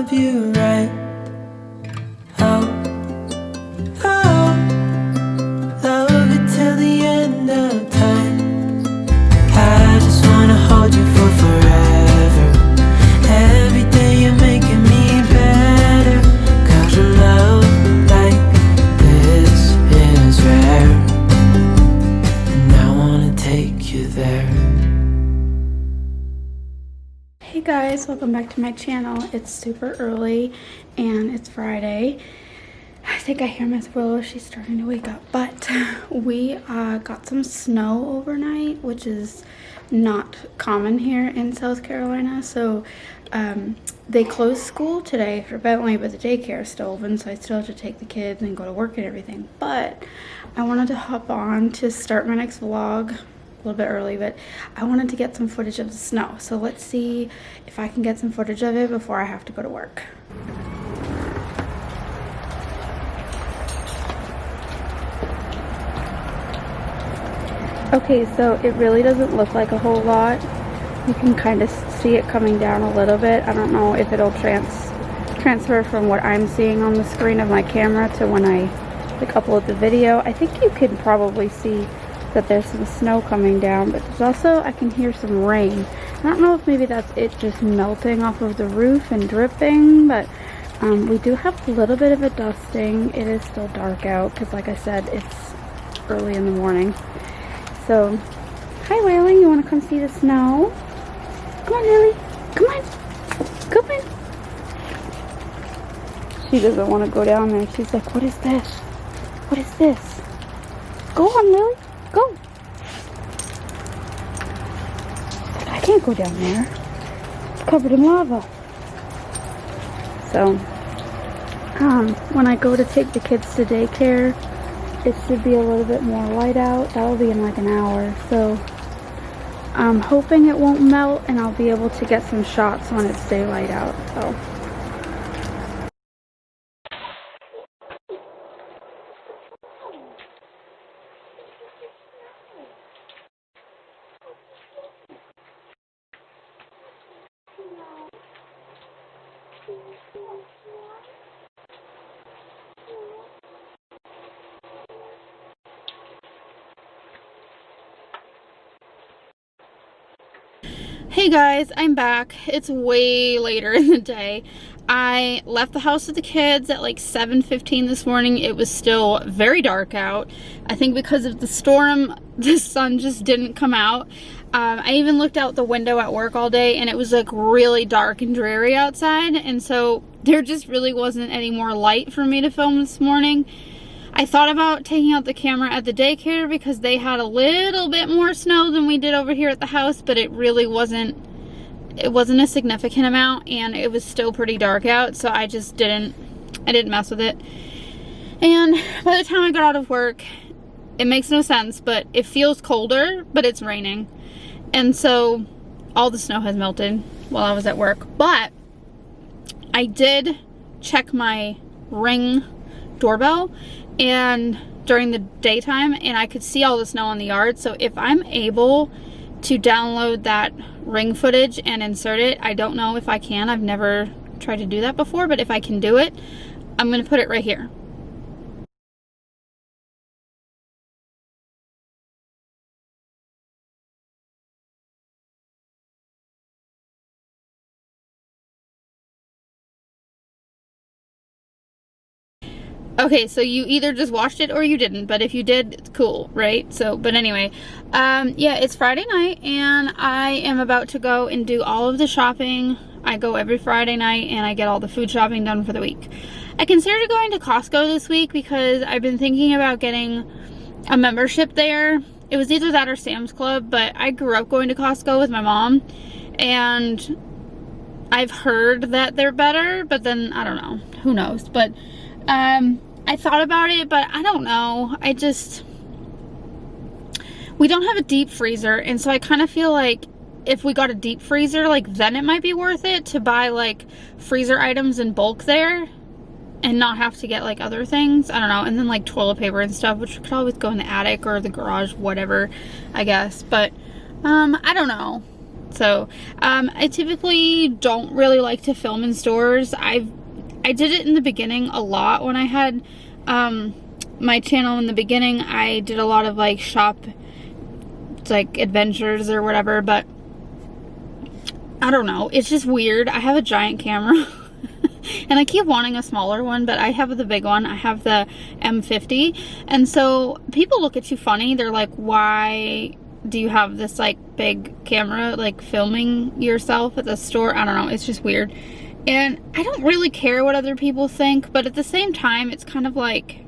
love you right. Oh, oh, love it till the end of time. I just wanna hold you for forever. Every day you're making me better. 'Cause a love like this is rare, and I wanna take you there. Hey guys, welcome back to my channel. It's super early and it's Friday. I think I hear Miss Willow, she's starting to wake up. But we got some snow overnight, which is not common here in South Carolina. So they closed school today for Bentley, but the daycare is still open, so I still have to take the kids and go to work and everything. But I wanted to hop on to start my next vlog a little bit early, but I wanted to get some footage of the snow. So let's see if I can get some footage of it before I have to go to work. Okay, so it really doesn't look like a whole lot. You can kind of see it coming down a little bit. I don't know if it'll transfer from what I'm seeing on the screen of my camera to when I upload the video. I think you can probably see that there's some snow coming down, but there's also, I can hear some rain. I don't know if maybe that's it just melting off of the roof and dripping, but we do have a little bit of a dusting. It is still dark out because, like I said, it's early in the morning. So, hi Whaley, you want to come see the snow? Come on, Lily. Come on. Come on. She doesn't want to go down there. She's like, what is this? What is this? Go on, Lily. Go. I can't go down there. It's covered in lava. So, when I go to take the kids to daycare, it should be a little bit more light out. That'll be in like an hour. So, I'm hoping it won't melt and I'll be able to get some shots when it's daylight out. So. Hey guys, I'm back. It's way later in the day. I left the house with the kids at like 7:15 this morning. It was still very dark out. I think because of the storm, the sun just didn't come out. I even looked out the window at work all day and it was like really dark and dreary outside, and so there just really wasn't any more light for me to film this morning. I thought about taking out the camera at the daycare because they had a little bit more snow than we did over here at the house, but it really wasn't a significant amount and it was still pretty dark out, so I just didn't mess with it. And by the time I got out of work, it makes no sense, but it feels colder, but it's raining. And so all the snow has melted while I was at work. But I did check my Ring doorbell and during the daytime, and I could see all the snow on the yard. So if I'm able to download that Ring footage and insert it, I don't know if I can. I've never tried to do that before, but if I can do it, I'm gonna put it right here. Okay, so you either just watched it or you didn't, but if you did, it's cool, right? So, but anyway, yeah, it's Friday night and I am about to go and do all of the shopping. I go every Friday night and I get all the food shopping done for the week. I considered going to Costco this week because I've been thinking about getting a membership there. It was either that or Sam's Club, but I grew up going to Costco with my mom and I've heard that they're better, but then I don't know, who knows, but I thought about it, but I don't know. We don't have a deep freezer, and so I kind of feel like if we got a deep freezer, like then it might be worth it to buy like freezer items in bulk there and not have to get like other things. I don't know. And then like toilet paper and stuff, which could always go in the attic or the garage, whatever, I guess. But I don't know. So I typically don't really like to film in stores. I did it in the beginning a lot when I had my channel in the beginning. I did a lot of like shop like adventures or whatever, but I don't know, it's just weird. I have a giant camera and I keep wanting a smaller one, but I have the big one. I have the M50, and so people look at you funny. They're like, why do you have this like big camera like filming yourself at the store? I don't know, it's just weird. And I don't really care what other people think, but at the same time it's kind of like,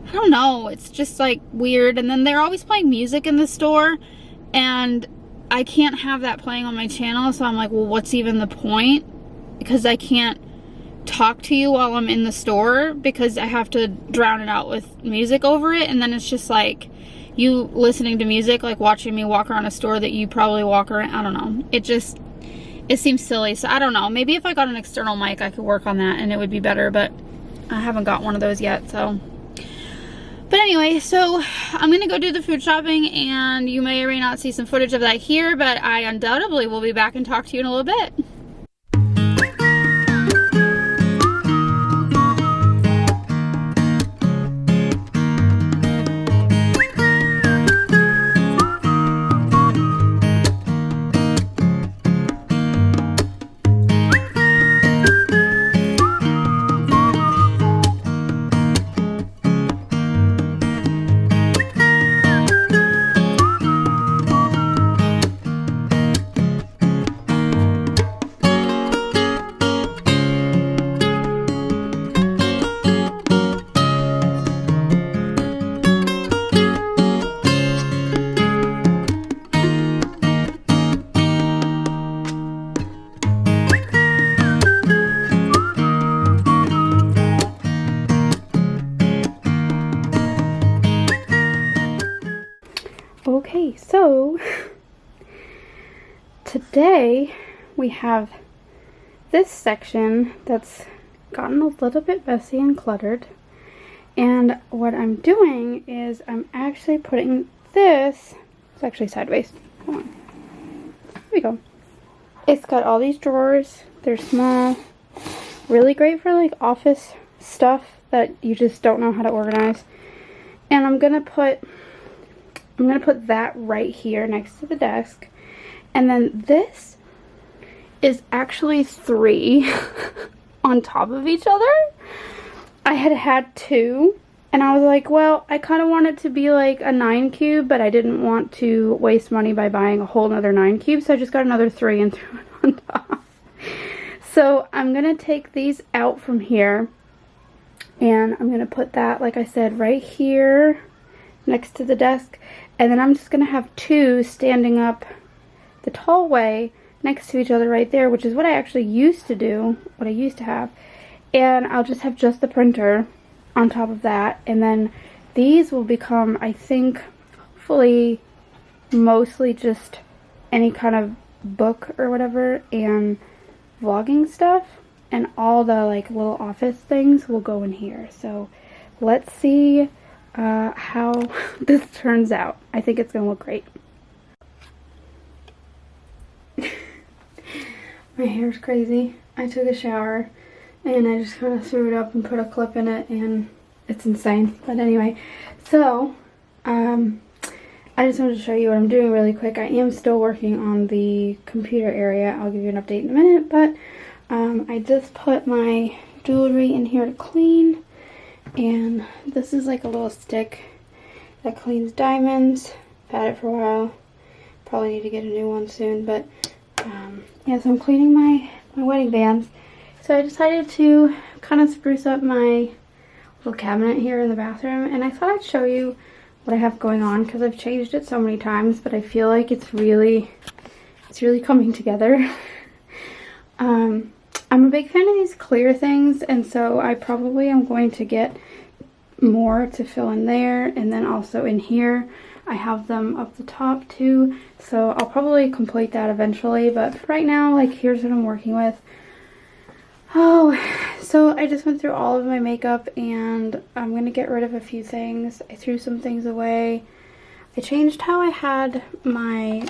I don't know, it's just like weird. And then they're always playing music in the store, and I can't have that playing on my channel, so I'm like, well, what's even the point? Because I can't talk to you while I'm in the store because I have to drown it out with music over it, and then it's just like you listening to music, like watching me walk around a store that you probably walk around. I don't know, it seems silly. So I don't know, maybe if I got an external mic I could work on that and it would be better, but I haven't got one of those yet. So but anyway, so I'm gonna go do the food shopping, and you may or may not see some footage of that here, but I undoubtedly will be back and talk to you in a little bit. Okay, so today we have this section that's gotten a little bit messy and cluttered, and what I'm doing is I'm actually putting this, it's actually sideways, hold on, there we go. It's got all these drawers, they're small, really great for like office stuff that you just don't know how to organize, and I'm gonna put that right here next to the desk. And then this is actually 3 on top of each other. I had 2, and I was like, well, I kind of want it to be like a 9 cube, but I didn't want to waste money by buying a whole nother 9 cube, so I just got another 3 and threw it on top. So I'm gonna take these out from here, and I'm gonna put that, like I said, right here next to the desk. And then I'm just going to have 2 standing up the tall way next to each other right there, which is what I actually used to do, what I used to have. And I'll just have just the printer on top of that. And then these will become, I think, hopefully, mostly just any kind of book or whatever and vlogging stuff. And all the like little office things will go in here. So let's see how this turns out. I think it's gonna look great. My hair's crazy. I took a shower and I just kind of threw it up and put a clip in it, and it's insane. But anyway, so I just wanted to show you what I'm doing really quick. I am still working on the computer area. I'll give you an update in a minute, but I just put my jewelry in here to clean. And this is like a little stick that cleans diamonds. I've had it for a while. Probably need to get a new one soon. But yeah, so I'm cleaning my wedding bands. So I decided to kind of spruce up my little cabinet here in the bathroom. And I thought I'd show you what I have going on, because I've changed it so many times. But I feel like it's really coming together. I'm a big fan of these clear things, and so I probably am going to get more to fill in there, and then also in here I have them up the top too, so I'll probably complete that eventually. But for right now, like, here's what I'm working with. Oh, so I just went through all of my makeup, and I'm gonna get rid of a few things. I threw some things away. I changed how I had my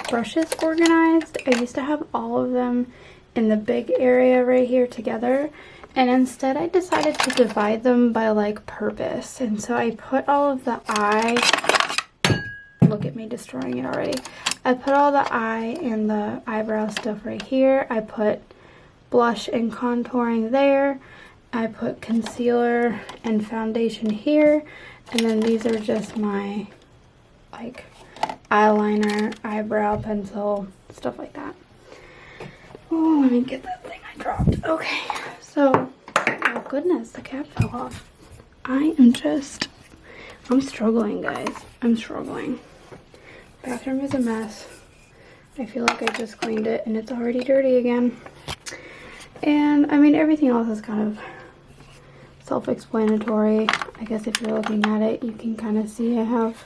brushes organized. I used to have all of them in the big area right here together, and instead I decided to divide them by like purpose. And so I put all of the look at me destroying it already. I put all the eye and the eyebrow stuff right here. I put blush and contouring there. I put concealer and foundation here, and then these are just my like eyeliner, eyebrow pencil, stuff like that. Oh, let me get that thing I dropped. Okay, so, oh goodness, the cap fell off. I'm struggling, guys. I'm struggling. Bathroom is a mess. I feel like I just cleaned it and it's already dirty again. And I mean, everything else is kind of self-explanatory. I guess if you're looking at it, you can kind of see I have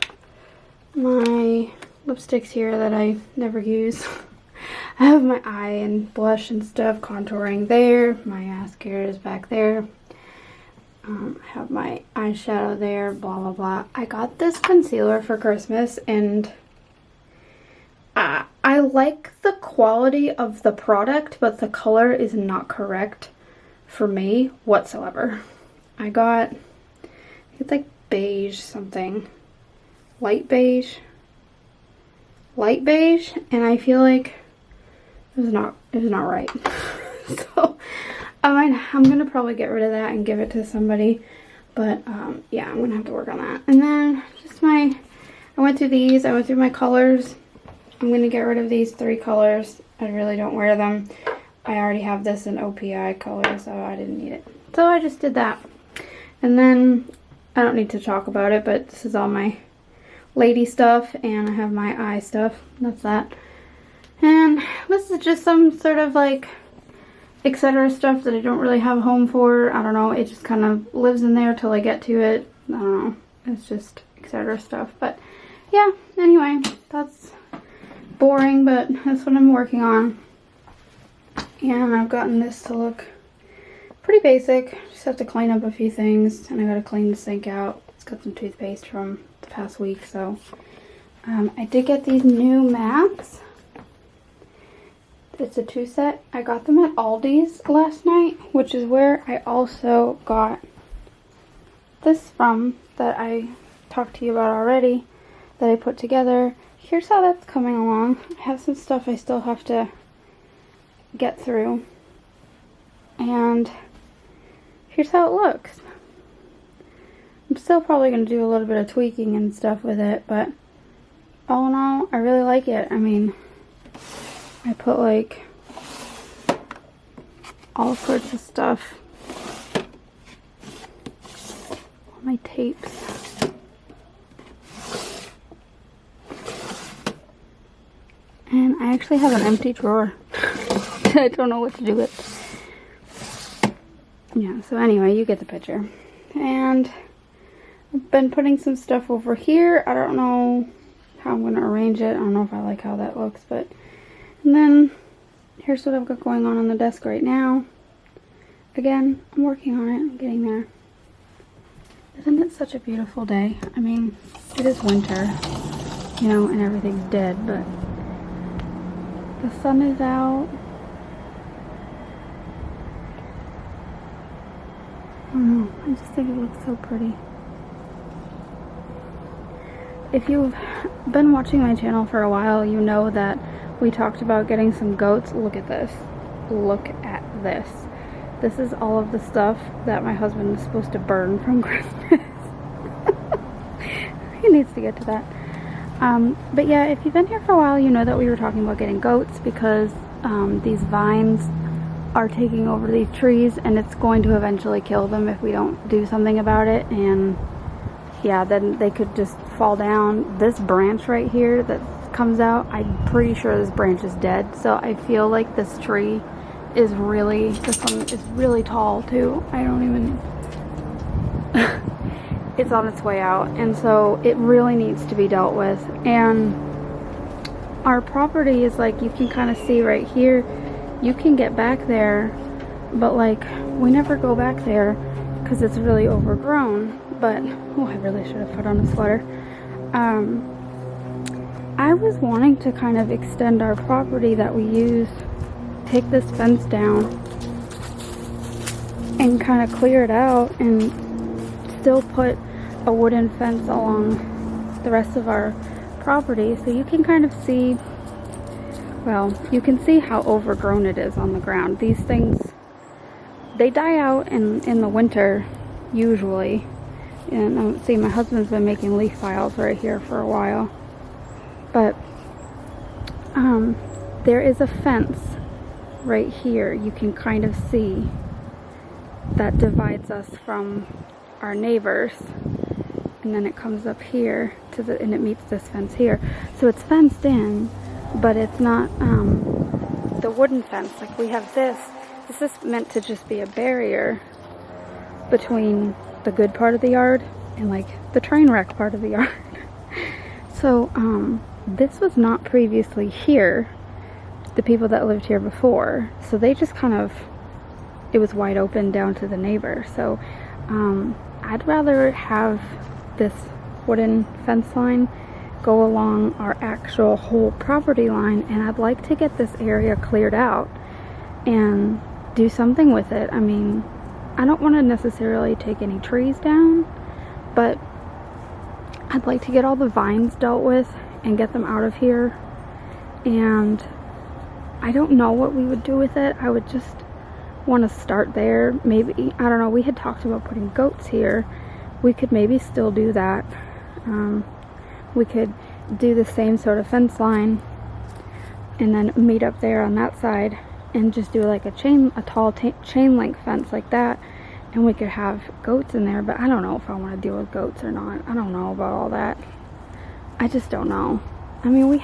my lipsticks here that I never use. I have my eye and blush and stuff contouring there. My mascara is back there. I have my eyeshadow there, blah blah blah. I got this concealer for Christmas, and I like the quality of the product, but the color is not correct for me whatsoever. I got, it's like beige something, light beige, and I feel like it was not right. So I'm gonna probably get rid of that and give it to somebody, but yeah, I'm gonna have to work on that. And then just I went through these, I went through my colors. I'm gonna get rid of these 3 colors. I really don't wear them. I already have this in OPI color, so I didn't need it. So I just did that. And then I don't need to talk about it, but this is all my lady stuff, and I have my eye stuff. That's that. And this is just some sort of like etc. stuff that I don't really have a home for. I don't know, it just kind of lives in there till I get to it. I don't know, it's just etc. stuff. But yeah, anyway, that's boring, but that's what I'm working on. And I've gotten this to look pretty basic. Just have to clean up a few things, and I gotta clean the sink out. It's got some toothpaste from the past week. So I did get these new mats. It's a 2 set. I got them at Aldi's last night, which is where I also got this from that I talked to you about already, that I put together. Here's how that's coming along. I have some stuff I still have to get through, and here's how it looks. I'm still probably going to do a little bit of tweaking and stuff with it, but all in all, I really like it. I mean, I put like all sorts of stuff on my tapes. And I actually have an empty drawer. I don't know what to do with. Yeah, so anyway, you get the picture. And I've been putting some stuff over here. I don't know how I'm going to arrange it. I don't know if I like how that looks, but... And then, here's what I've got going on the desk right now. Again, I'm working on it. I'm getting there. Isn't it such a beautiful day? I mean, it is winter, you know, and everything's dead, but the sun is out. I don't know. I just think it looks so pretty. If you've been watching my channel for a while, you know that we talked about getting some goats. Look at this. Look at this. This is all of the stuff that my husband is supposed to burn from Christmas. He needs to get to that. But yeah, if you've been here for a while, you know that we were talking about getting goats because these vines are taking over these trees, and it's going to eventually kill them if we don't do something about it. And yeah, then they could just fall down. This branch right here that comes out, I'm pretty sure this branch is dead. So I feel like this tree is really, this one is really tall too. I don't even, it's on its way out. And so it really needs to be dealt with. And our property is like, you can kind of see right here, you can get back there, but like we never go back there because it's really overgrown. But oh, I really should have put on a sweater. I was wanting to kind of extend our property that we use, take this fence down and kind of clear it out and still put a wooden fence along the rest of our property so you can kind of see, well, you can see how overgrown it is on the ground. These things, they die out in the winter usually. And see, my husband's been making leaf piles right here for a while. But there is a fence right here. You can kind of see that divides us from our neighbors. And then it comes up here to the, and it meets this fence here. So it's fenced in, but it's not the wooden fence. Like we have this. This is meant to just be a barrier between the good part of the yard and like the train wreck part of the yard. So this was not previously here, the people that lived here before. So they just kind of, it was wide open down to the neighbor. So I'd rather have this wooden fence line go along our actual whole property line, and I'd like to get this area cleared out and do something with it. I mean, I don't want to necessarily take any trees down, but I'd like to get all the vines dealt with and get them out of here. And I don't know what we would do with it. I would just want to start there. Maybe, I don't know, we had talked about putting goats here. We could maybe still do that. We could do the same sort of fence line and then meet up there on that side and just do like a tall chain link fence like that, and we could have goats in there. But I don't know if I want to deal with goats or not. I don't know about all that. I just don't know. I mean, we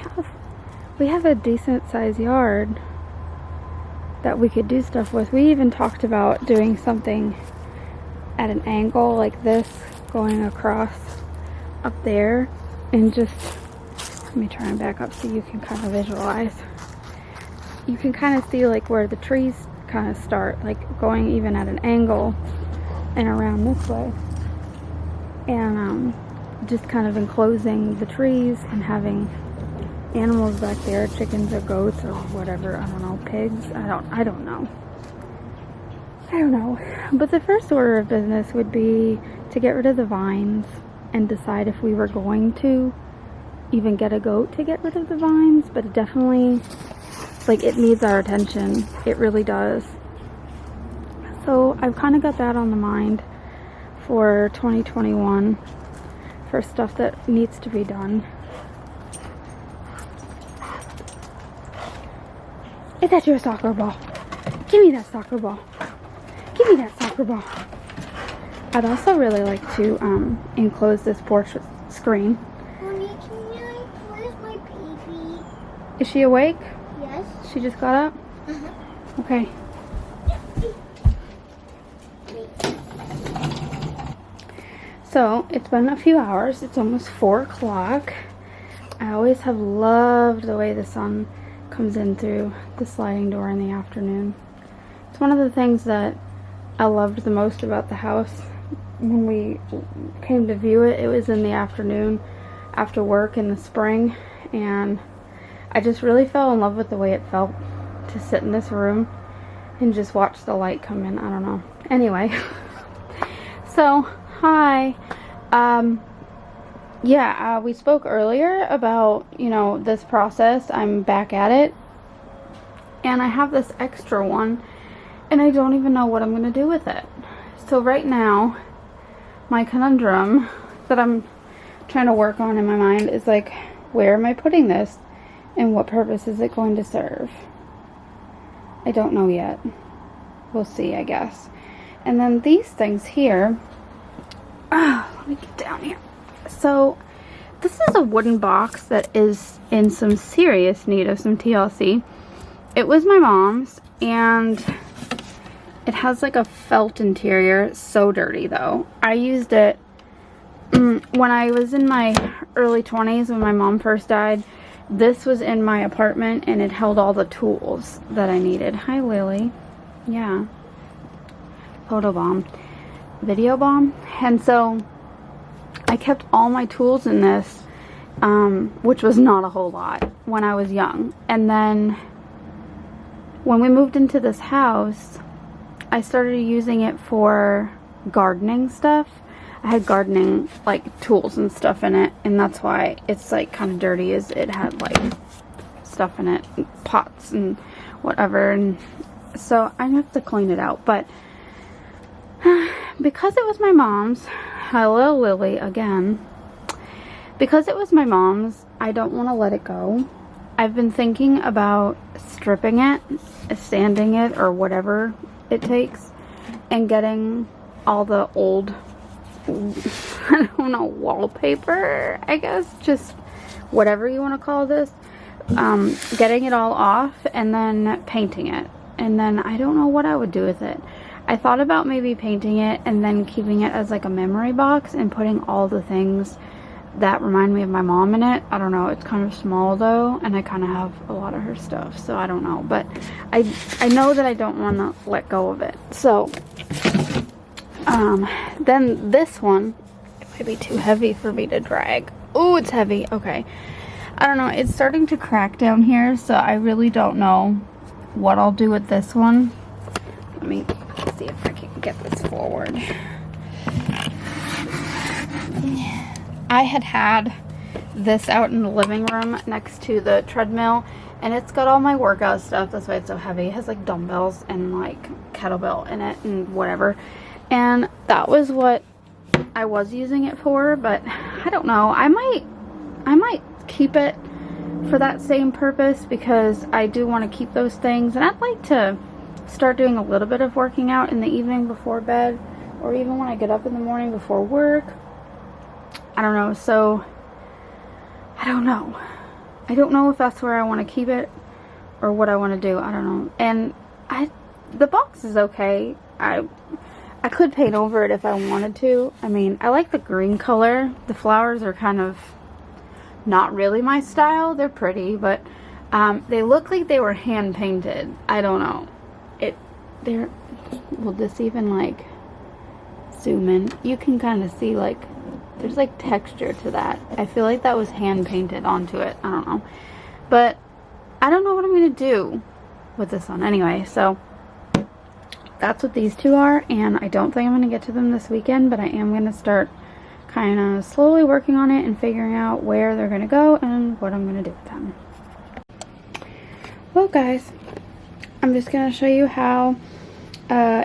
have a decent sized yard that we could do stuff with. We even talked about doing something at an angle like this, going across up there, and just, let me try and back up so you can kind of visualize. You can kind of see like where the trees kind of start, like going even at an angle and around this way, and just kind of enclosing the trees and having animals back there, chickens or goats or whatever, I don't know, pigs, I don't know. But the first order of business would be to get rid of the vines and decide if we were going to even get a goat to get rid of the vines. But it definitely, like, it needs our attention. It really does. So I've kind of got that on the mind for 2021 for stuff that needs to be done. Is that your soccer ball? Give me that soccer ball. Give me that soccer ball. I'd also really like to enclose this porch screen. Mommy, where's my baby? Is she awake? Yes. She just got up? Uh-huh. Okay. So, it's been a few hours. It's almost 4 o'clock. I always have loved the way the sun comes in through the sliding door in the afternoon. It's one of the things that I loved the most about the house. When we came to view it, it was in the afternoon after work in the spring, and I just really fell in love with the way it felt to sit in this room and just watch the light come in. I don't know. Anyway, so hi. We spoke earlier about, this process. I'm back at it, and I have this extra one, and I don't even know what I'm going to do with it. So right now, my conundrum that I'm trying to work on in my mind is like, where am I putting this, and what purpose is it going to serve? I don't know yet. We'll see, I guess. And then these things here, let me get down here. So this is a wooden box that is in some serious need of some TLC. It was my mom's, and it has like a felt interior. It's so dirty though. I used it when I was in my early 20s when my mom first died. This was in my apartment, and it held all the tools that I needed. Hi, Lily. Yeah. Photo bomb. Video bomb. And so I kept all my tools in this, which was not a whole lot when I was young. And then when we moved into this house, I started using it for gardening stuff. I had gardening like tools and stuff in it, and that's why it's like kind of dirty, is it had like stuff in it, pots and whatever, and so I have to clean it out. But because it was my mom's, hello Lily again, because it was my mom's, I don't want to let it go. I've been thinking about stripping it, sanding it, or whatever it takes, and getting all the old, I don't know, wallpaper, I guess, just whatever you want to call this, getting it all off and then painting it. And then I don't know what I would do with it. I thought about maybe painting it and then keeping it as like a memory box and putting all the things that remind me of my mom in it. I don't know, it's kind of small though, and I kind of have a lot of her stuff, so I don't know. But I know that I don't want to let go of it. So then this one, it might be too heavy for me to drag. Oh, it's heavy. Okay, I don't know, it's starting to crack down here, so I really don't know what I'll do with this one. Let me see if I can get this forward. I had this out in the living room next to the treadmill, and it's got all my workout stuff. That's why it's so heavy. It has like dumbbells and like kettlebell in it and whatever, and that was what I was using it for. But I don't know, I might keep it for that same purpose, because I do want to keep those things, and I'd like to start doing a little bit of working out in the evening before bed, or even when I get up in the morning before work. I don't know, so I don't know. I don't know if that's where I want to keep it or what I want to do. I don't know. And the box is okay. I could paint over it if I wanted to. I mean, I like the green color. The flowers are kind of not really my style. They're pretty, but they look like they were hand painted. I don't know. Will this even like zoom in? You can kind of see like there's like texture to that. I feel like that was hand painted onto it. I don't know. But I don't know what I'm going to do with this one anyway. So that's what these two are. And I don't think I'm going to get to them this weekend. But I am going to start kind of slowly working on it and figuring out where they're going to go and what I'm going to do with them. Well guys, I'm just going to show you how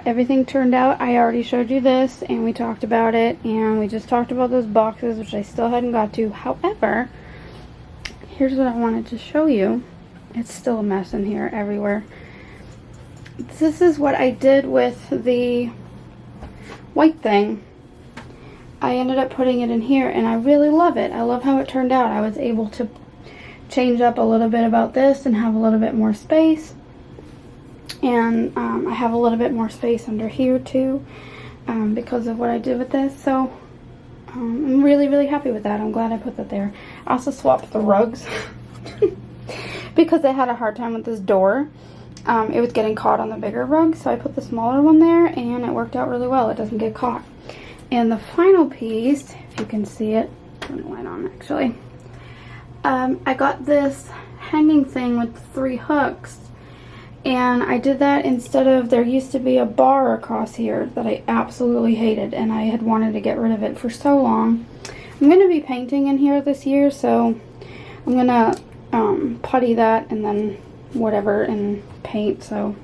everything turned out. I already showed you this and we talked about it, and we just talked about those boxes, which I still hadn't got to. However, here's what I wanted to show you. It's still a mess in here everywhere. This is what I did with the white thing. I ended up putting it in here and I really love it. I love how it turned out. I was able to change up a little bit about this and have a little bit more space. And I have a little bit more space under here too, because of what I did with this. So I'm really, really happy with that. I'm glad I put that there. I also swapped the rugs because I had a hard time with this door. It was getting caught on the bigger rug, so I put the smaller one there and it worked out really well. It doesn't get caught. And the final piece, if you can see it, turn the light on actually. I got this hanging thing with 3 hooks. And I did that instead of, there used to be a bar across here that I absolutely hated, and I had wanted to get rid of it for so long. I'm going to be painting in here this year, so I'm going to putty that and then whatever and paint. So,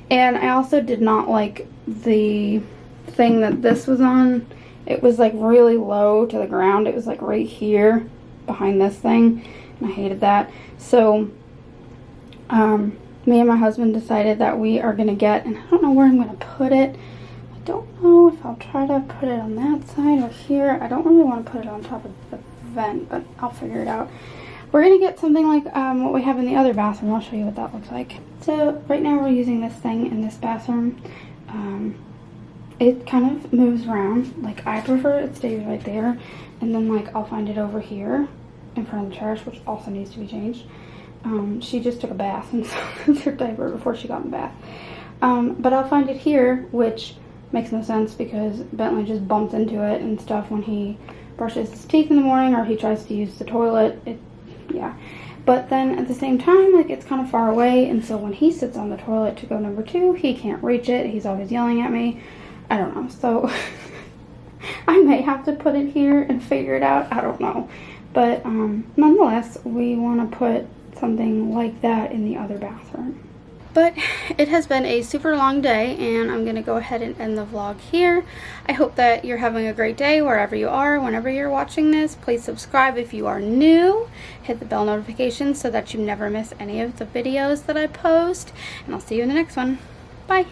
and I also did not like the thing that this was on. It was like really low to the ground. It was like right here behind this thing, and I hated that. So me and my husband decided that we are going to get, and I don't know where I'm going to put it. I don't know if I'll try to put it on that side or here. I don't really want to put it on top of the vent, but I'll figure it out. We're going to get something like what we have in the other bathroom. I'll show you what that looks like. So right now we're using this thing in this bathroom. It kind of moves around. Like, I prefer it stays right there, and then like I'll find it over here in front of the trash, which also needs to be changed. She just took a bath and so her diaper before she got in the bath. But I'll find it here, which makes no sense because Bentley just bumped into it and stuff when he brushes his teeth in the morning or he tries to use the toilet. Yeah. But then at the same time, like, it's kind of far away, and so when he sits on the toilet to go number 2, he can't reach it. He's always yelling at me. I don't know. So I may have to put it here and figure it out. I don't know. But nonetheless, we want to put something like that in the other bathroom. But it has been a super long day, and I'm going to go ahead and end the vlog here. I hope that you're having a great day wherever you are, whenever you're watching this. Please subscribe if you are new. Hit the bell notification so that you never miss any of the videos that I post. And I'll see you in the next one. Bye.